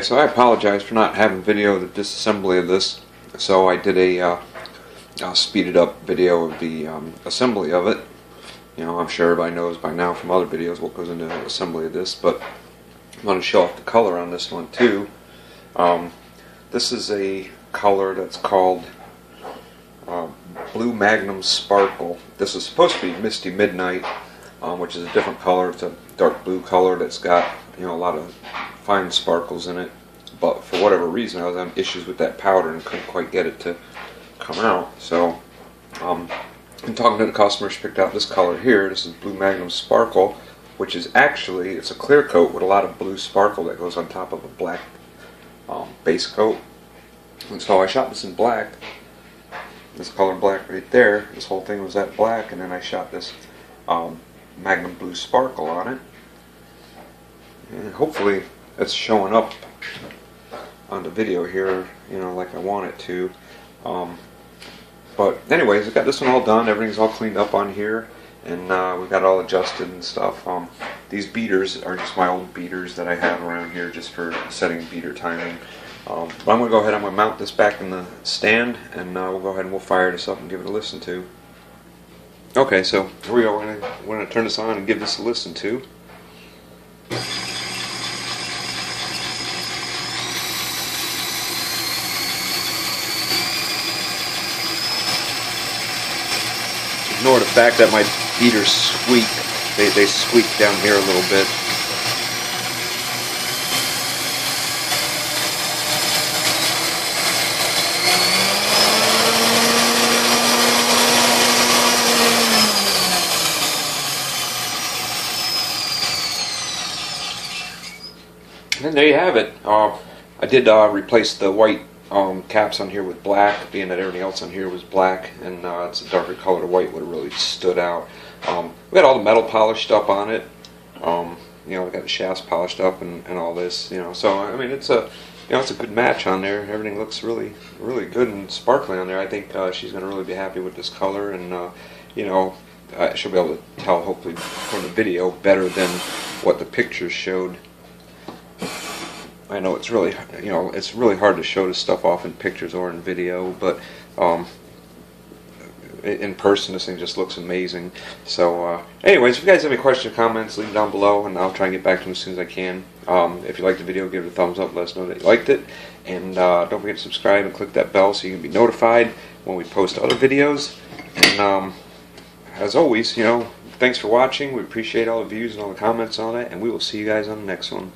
so I apologize for not having video of the disassembly of this. So I did a speeded up video of the assembly of it. You know, I'm sure everybody knows by now from other videos what goes into the assembly of this, but I'm going to show off the color on this one too. This is a color that's called Blue Magnum Sparkle. This is supposed to be Misty Midnight, which is a different color. It's a dark blue color that's got, you know, a lot of fine sparkles in it. But for whatever reason, I was having issues with that powder and couldn't quite get it to come out. So, in talking to the customer, she picked out this color here. This is Blue Magnum Sparkle, which is actually, it's a clear coat with a lot of blue sparkle that goes on top of a black base coat. And so I shot this in black. This color black right there. This whole thing was that black, and then I shot this Magnum Blue Sparkle on it. And hopefully it's showing up on the video here, you know, like I want it to. But anyways, I got this one all done. Everything's all cleaned up on here, and we got it all adjusted and stuff. These beaters are just my own beaters that I have around here just for setting beater timing. But I'm going to go ahead, I'm going to mount this back in the stand, and we'll go ahead and we'll fire this up and give it a listen to. Okay, so here we go. We're going to turn this on and give this a listen to. Ignore the fact that my beaters squeak. They squeak down here a little bit. And there you have it. I did replace the white caps on here with black, being that everything else on here was black, and it's a darker color. The white would have really stood out. We got all the metal polished up on it. You know, we got the shafts polished up and all this. You know, so I mean, it's a it's a good match on there. Everything looks really good and sparkly on there. I think she's going to really be happy with this color, and you know, she'll be able to tell hopefully from the video better than what the pictures showed. I know it's really, you know, it's really hard to show this stuff off in pictures or in video, but in person this thing just looks amazing. So anyways, if you guys have any questions or comments, leave them down below and I'll try and get back to them as soon as I can. If you liked the video, give it a thumbs up, let us know that you liked it, and don't forget to subscribe and click that bell so you can be notified when we post other videos. And as always, you know, thanks for watching. We appreciate all the views and all the comments and all that, and we will see you guys on the next one.